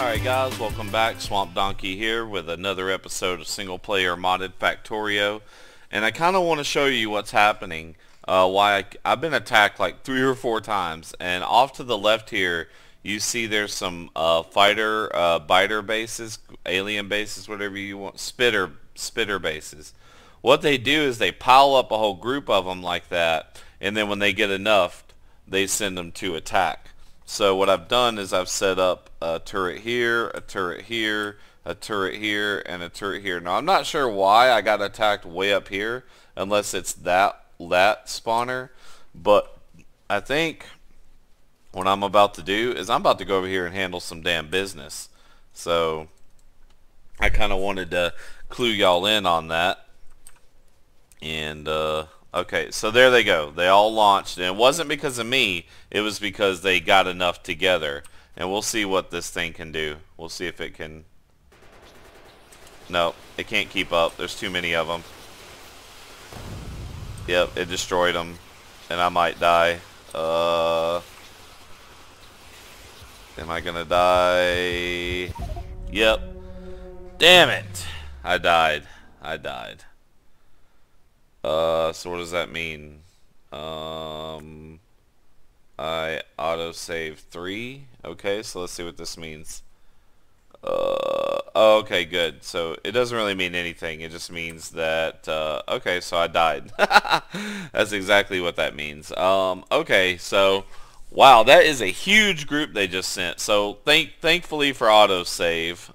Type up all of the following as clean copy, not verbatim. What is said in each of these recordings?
Alright guys, welcome back. Swamp Donkey here with another episode of single player modded Factorio. And I kind of want to show you what's happening. I've been attacked like 3 or 4 times. And off to the left here, you see there's some biter bases, alien bases, whatever you want, spitter bases. What they do is they pile up a whole group of them like that. And then when they get enough, they send them to attack. So what I've done is I've set up a turret here, a turret here, a turret here, and a turret here. Now I'm not sure why I got attacked way up here, unless it's that spawner. But I think what I'm about to do is I'm about to go over here and handle some damn business. So I kind of wanted to clue y'all in on that. And okay, so there they go. They all launched, and it wasn't because of me. It was because they got enough together. And we'll see what this thing can do. We'll see if it can... No, it can't keep up. There's too many of them. Yep, it destroyed them. And I might die. Am I gonna die? Yep. Damn it! I died. So what does that mean? I autosave 3. Okay, so let's see what this means. Oh, okay, good. So it doesn't really mean anything. It just means that, okay, so I died. That's exactly what that means. Okay, so, wow, that is a huge group they just sent. So thankfully for autosave.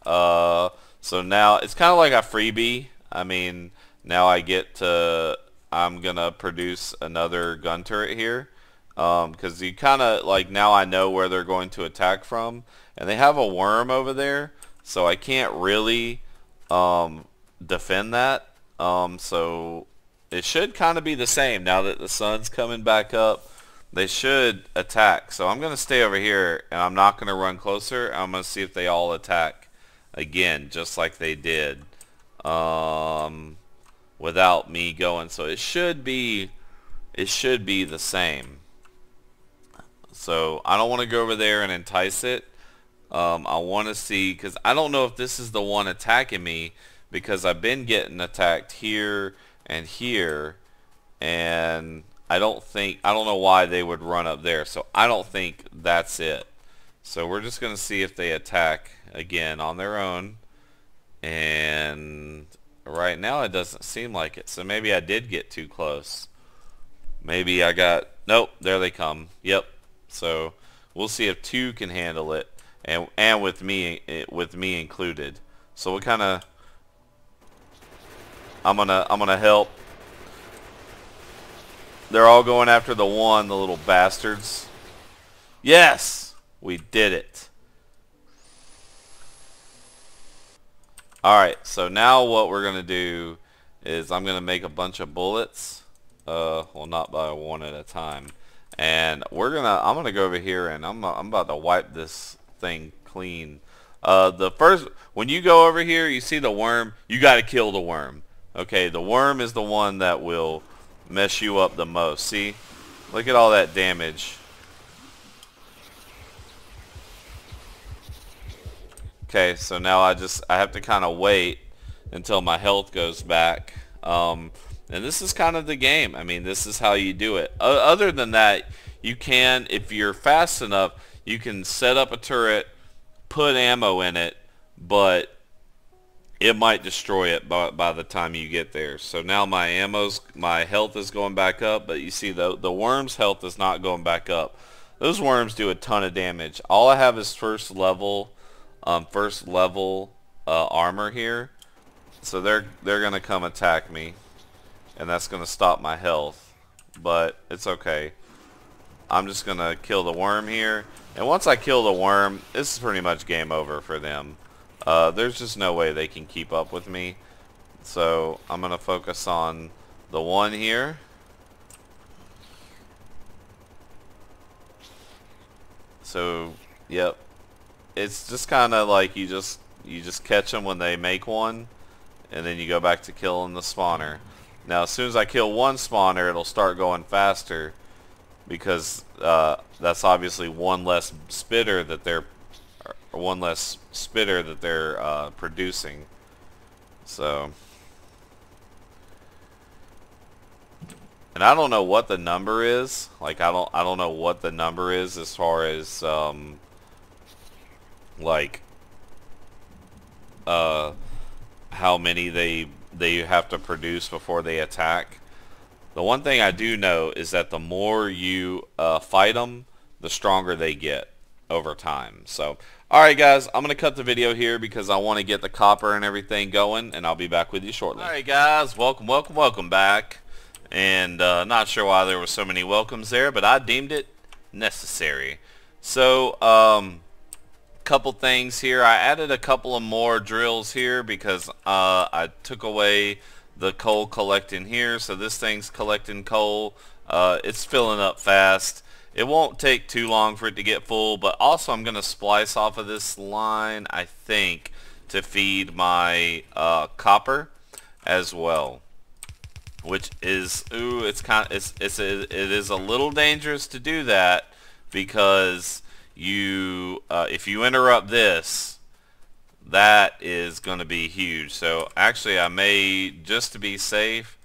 So now it's kind of like a freebie. I mean, now I get to... I'm gonna produce another gun turret here, because you kind of like, now I know where they're going to attack from, and they have a worm over there, so I can't really defend that. So it should kind of be the same now that the sun's coming back up. They should attack, so I'm gonna stay over here and I'm not gonna run closer. I'm gonna see if they all attack again, just like they did. Without me going, so it should be the same. So I don't want to go over there and entice it. I want to see, because I don't know if this is the one attacking me, because I've been getting attacked here and here, and I don't know why they would run up there, so I don't think that's it. So we're just gonna see if they attack again on their own, and right now it doesn't seem like it, so maybe I did get too close. Maybe I got... Nope, there they come. Yep. So we'll see if 2 can handle it, and with me included. So what kind of... I'm gonna help. They're all going after the one, the little bastards. Yes, we did it. Alright, so now what we're going to do is I'm going to make a bunch of bullets. Well, not by one at a time. And I'm going to go over here and I'm about to wipe this thing clean. When you go over here, you see the worm, you got to kill the worm. Okay, the worm is the one that will mess you up the most. See? Look at all that damage. Okay, so now I have to kind of wait until my health goes back. And this is kind of the game. I mean, this is how you do it. Other than that, you can, if you're fast enough, you can set up a turret, put ammo in it, but it might destroy it by the time you get there. So now my health is going back up, but you see the worm's health is not going back up. Those worms do a ton of damage. All I have is first level armor here, so they're gonna come attack me, and that's gonna stop my health, but it's okay. I'm just gonna kill the worm here, and once I kill the worm, this is pretty much game over for them. There's just no way they can keep up with me, so I'm gonna focus on the one here. So yep, it's just kind of like you just catch them when they make one, and then you go back to killing the spawner. Now as soon as I kill one spawner, it'll start going faster, because that's obviously one less spitter that they're or one less spitter that they're producing. So, and I don't know what the number is. Like I don't know what the number is as far as like how many they have to produce before they attack. The one thing I do know is that the more you fight them, the stronger they get over time. So, alright guys, I'm going to cut the video here because I want to get the copper and everything going, and I'll be back with you shortly. Alright guys, welcome back. And not sure why there were so many welcomes there, but I deemed it necessary. So, couple things here. I added a couple of more drills here because I took away the coal collecting here, so this thing's collecting coal. It's filling up fast. It won't take too long for it to get full, but also I'm gonna splice off of this line, I think, to feed my copper as well, which is it is a little dangerous to do that because you if you interrupt this, that is going to be huge. So actually I may, just to be safe,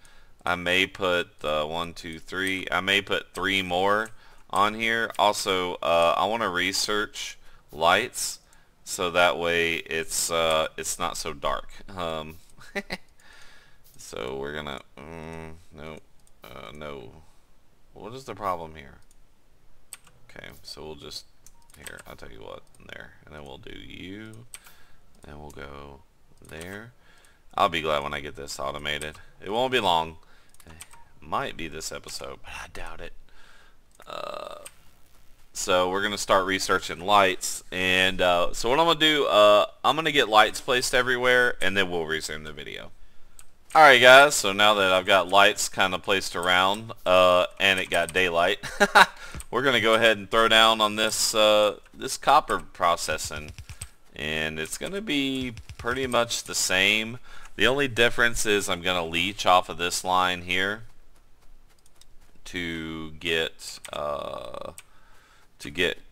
I may put 1 2 3, I may put 3 more on here. Also I want to research lights so that way it's not so dark. So we're gonna no, what is the problem here? Okay, so we'll just, here, I'll tell you what, there, and then we'll do you, and we'll go there. I'll be glad when I get this automated. It won't be long. It might be this episode, but I doubt it. So we're gonna start researching lights, and so what I'm gonna do, I'm gonna get lights placed everywhere, and then we'll resume the video. Alright guys, so now that I've got lights kind of placed around, and it got daylight, we're going to go ahead and throw down on this this copper processing. And it's going to be pretty much the same. The only difference is I'm going to leach off of this line here to get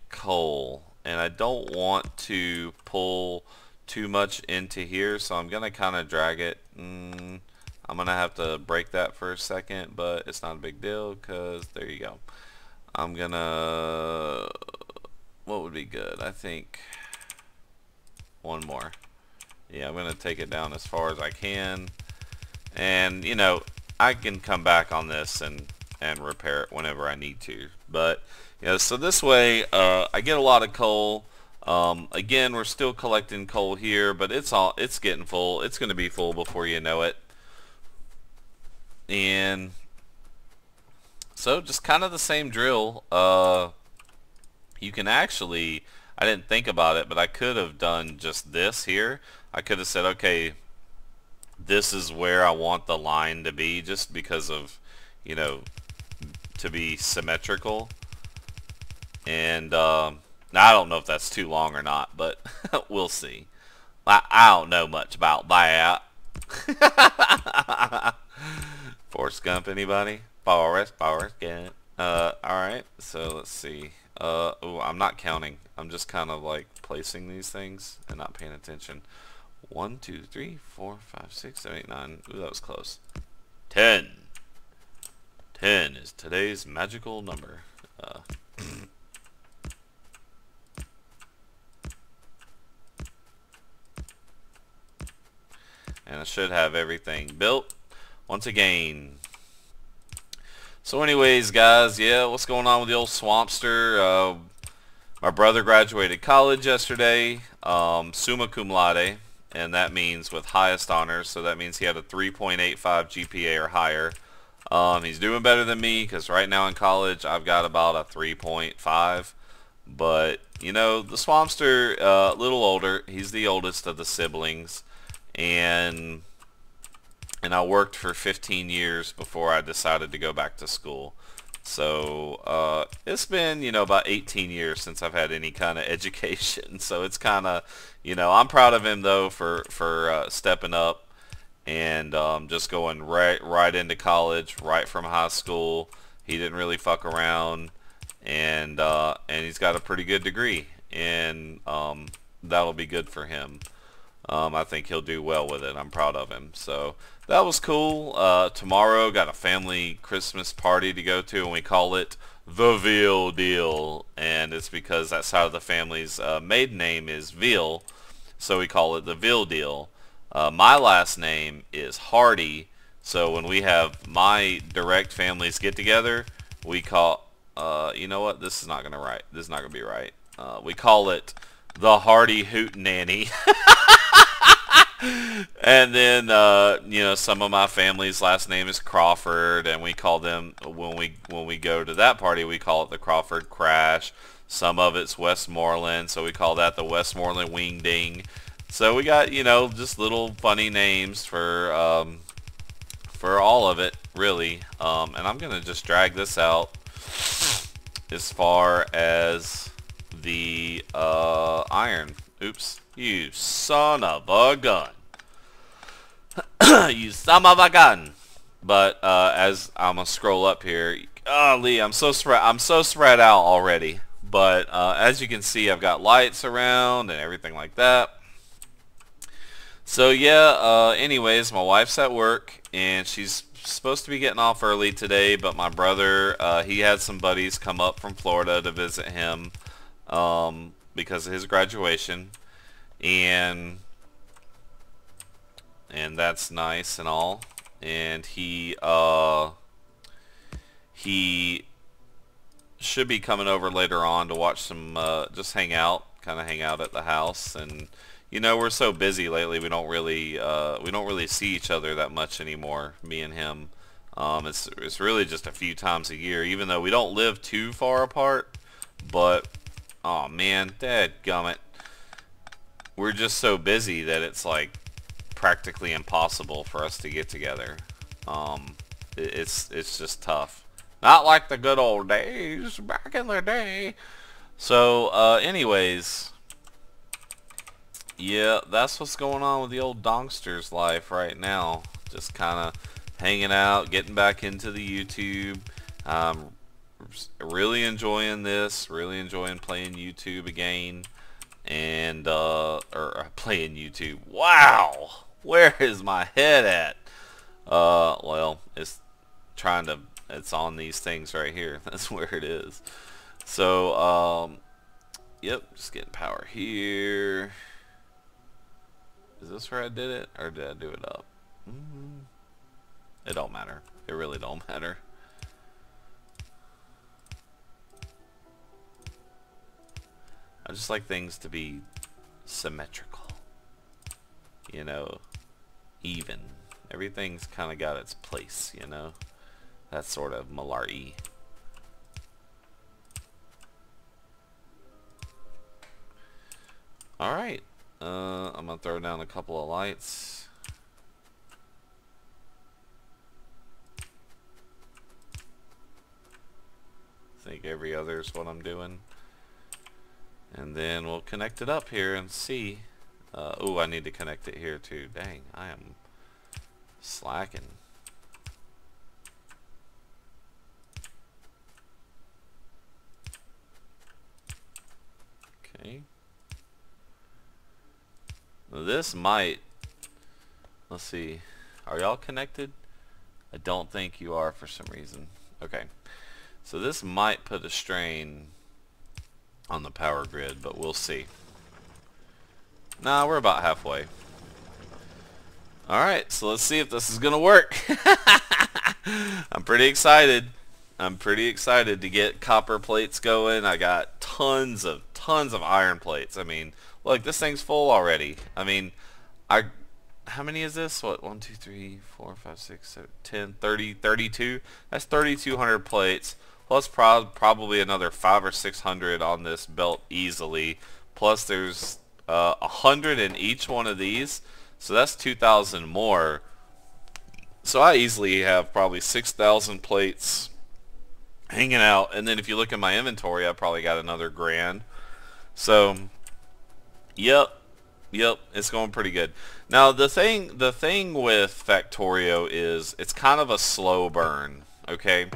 coal. And I don't want to pull too much into here, so I'm going to kind of drag it. I'm going to have to break that for a second, but it's not a big deal because there you go. I'm going to, what would be good? I think one more. Yeah, I'm going to take it down as far as I can. And, you know, I can come back on this and repair it whenever I need to. But, you know, so this way I get a lot of coal. Again, we're still collecting coal here, but it's getting full. It's going to be full before you know it. And so just kind of the same drill. You can actually, I didn't think about it, but I could have done just this here. I could have said, okay, this is where I want the line to be, just because of, you know, to be symmetrical. And now I don't know if that's too long or not, but we'll see. I don't know much about that. Forrest Gump, anybody? Forrest Gump. Alright, so let's see. Oh, I'm not counting. I'm just kind of like placing these things and not paying attention. 1 2 3 4 5 6 7 8 9. Ooh, that was close. 10. 10 is today's magical number. And I should have everything built once again. So anyways, guys, yeah, what's going on with the old Swampster? My brother graduated college yesterday, summa cum laude, and that means with highest honors, so that means he had a 3.85 GPA or higher. He's doing better than me because right now in college I've got about a 3.5. But, you know, the Swampster, a little older. He's the oldest of the siblings. And I worked for 15 years before I decided to go back to school. So it's been, you know, about 18 years since I've had any kind of education. So it's kind of, you know, I'm proud of him though for stepping up and just going right into college, right from high school. He didn't really fuck around, and he's got a pretty good degree in that'll be good for him. I think he'll do well with it. I'm proud of him. So that was cool. Tomorrow got a family Christmas party to go to, and we call it the Veal Deal, and it's because that side of the family's maiden name is Veal, so we call it the Veal Deal. My last name is Hardy, so when we have my direct families get together, we call, you know what, this is not gonna be right. We call it the Hardy Hootenanny. And then, you know, some of my family's last name is Crawford, and we call them, when we go to that party, we call it the Crawford Crash. Some of it's Westmoreland, so we call that the Westmoreland Wing Ding. So we got, you know, just little funny names for all of it, really. And I'm gonna just drag this out as far as the iron. Oops. You son of a gun. You son of a gun. But as I'm gonna scroll up here, golly, I'm so spread out already. But as you can see, I've got lights around and everything like that. So yeah, anyways, my wife's at work and she's supposed to be getting off early today, but my brother, he had some buddies come up from Florida to visit him because of his graduation. And that's nice and all, and he should be coming over later on to watch some just hang out at the house. And you know, we're so busy lately, we don't really see each other that much anymore, me and him. It's really just a few times a year, even though we don't live too far apart. But oh man, dadgummit, we're just so busy that it's like practically impossible for us to get together. It's just tough. Not like the good old days back in the day. So anyways, yeah, that's what's going on with the old Donkster's life right now. Just kind of hanging out, getting back into the YouTube. Really enjoying this. Really enjoying playing YouTube again. And or playing YouTube. Wow, where is my head at? Well, it's on these things right here. That's where it is. So yep, just getting power here. Is this where I did it, or did I do it up? It don't matter. It really don't matter. I just like things to be symmetrical, you know, even. Everything's kind of got its place, you know. That's sort of malarkey. Alright, I'm going to throw down a couple of lights. I think every other is what I'm doing. And then we'll connect it up here and see. Oh, I need to connect it here too. Dang, I am slacking. Okay. Now this might, let's see, are y'all connected? I don't think you are for some reason. Okay. So this might put a strain on the power grid, but we'll see. Nah, we're about halfway. Alright, so let's see if this is gonna work. I'm pretty excited. I'm pretty excited to get copper plates going. I got tons of iron plates. I mean, look, this thing's full already. I mean, how many is this? What, 1, 2, 3, 4, 5, 6, 7, 10, 30, 32? That's 3,200 plates. Plus probably another 500 or 600 on this belt easily. Plus there's 100 in each one of these. So that's 2,000 more. So I easily have probably 6,000 plates hanging out. And then if you look at my inventory, I probably got another grand. So, yep, it's going pretty good. Now the thing with Factorio is it's kind of a slow burn, okay?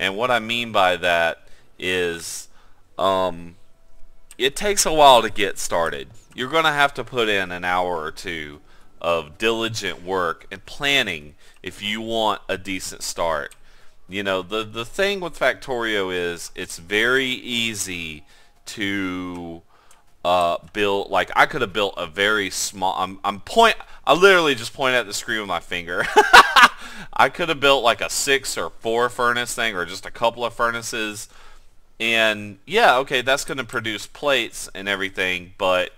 And what I mean by that is it takes a while to get started. you're going to have to put in an hour or two of diligent work and planning if you want a decent start. You know, the thing with Factorio is it's very easy to build. Like, I could have built a very small, I literally just point at the screen with my finger. I could have built like a 6 or 4 furnace thing, or just a couple of furnaces, and yeah, okay, that's going to produce plates and everything, but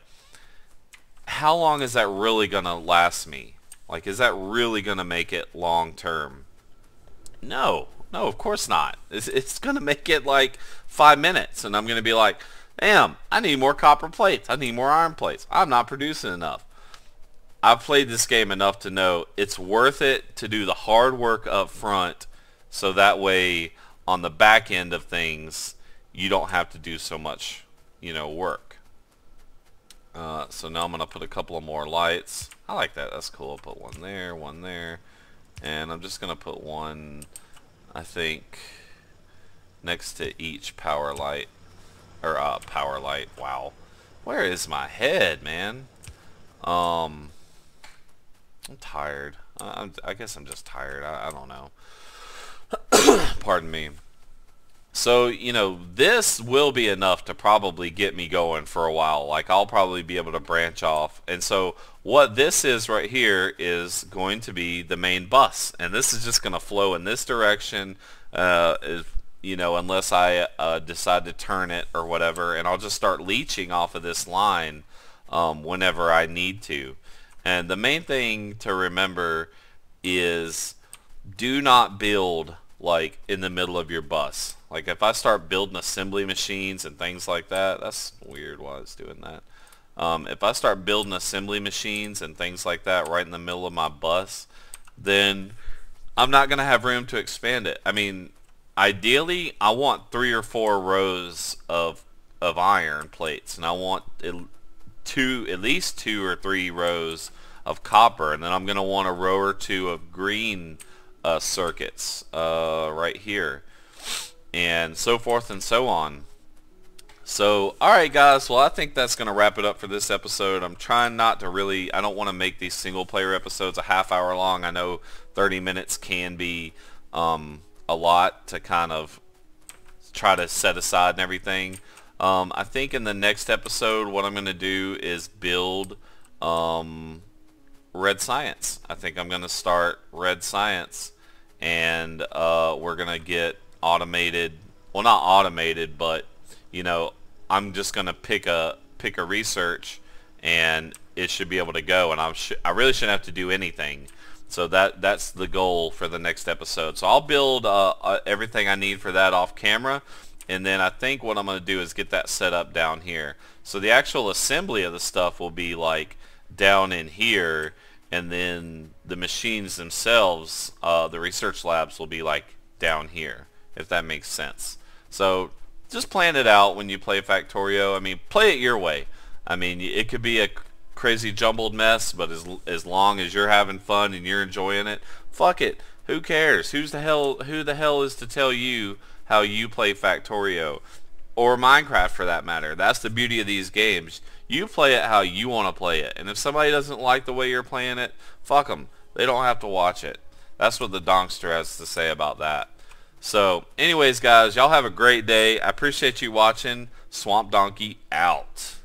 how long is that really going to last me? Like, is that really going to make it long term? No, no, of course not. It's going to make it like 5 minutes, and I'm going to be like, damn, I need more copper plates. I need more iron plates. I'm not producing enough. I've played this game enough to know it's worth it to do the hard work up front, so that way on the back end of things you don't have to do so much, you know, work. So now I'm going to put a couple of more lights. I like that. That's cool. I'll put one there, and I'm just going to put one, I think, next to each power light. Or power light. Wow. Where is my head, man? I'm tired. I guess I'm just tired. I don't know. Pardon me. So, you know, this will be enough to probably get me going for a while. Like, I'll probably be able to branch off. And so what this is right here is going to be the main bus. And this is just going to flow in this direction, you know, unless I decide to turn it or whatever. And I'll just start leeching off of this line whenever I need to. And the main thing to remember is do not build like in the middle of your bus. Like, if I start building assembly machines and things like that, that's weird why it's doing that. If I start building assembly machines and things like that right in the middle of my bus, then I'm not going to have room to expand it. I mean, ideally, I want 3 or 4 rows of iron plates, and I want at least 2 or 3 rows of copper, and then I'm going to want a row or 2 of green circuits right here, and so forth and so on. So, alright guys, well, I think that's going to wrap it up for this episode. I'm trying not to really, I don't want to make these single player episodes a half hour long. I know 30 minutes can be a lot to kind of try to set aside and everything. I think in the next episode what I'm going to do is build Red Science. I think I'm going to start Red Science, and we're going to get automated, well, not automated, but you know, I'm just going to pick a research and it should be able to go, and I really shouldn't have to do anything. So that's the goal for the next episode. So I'll build everything I need for that off camera, and then I think what I'm going to do is get that set up down here. So the actual assembly of the stuff will be like down in here, and then the machines themselves, the research labs, will be like down here, if that makes sense. So just plan it out when you play Factorio. I mean, play it your way. I mean, it could be a crazy jumbled mess, but as long as you're having fun and you're enjoying it, fuck it. Who cares? Who the hell is to tell you how you play Factorio, or Minecraft for that matter? That's the beauty of these games. You play it how you want to play it, and if somebody doesn't like the way you're playing it, fuck them. They don't have to watch it. That's what the Donkster has to say about that. So, anyways, guys, y'all have a great day. I appreciate you watching. Swamp Donkey out.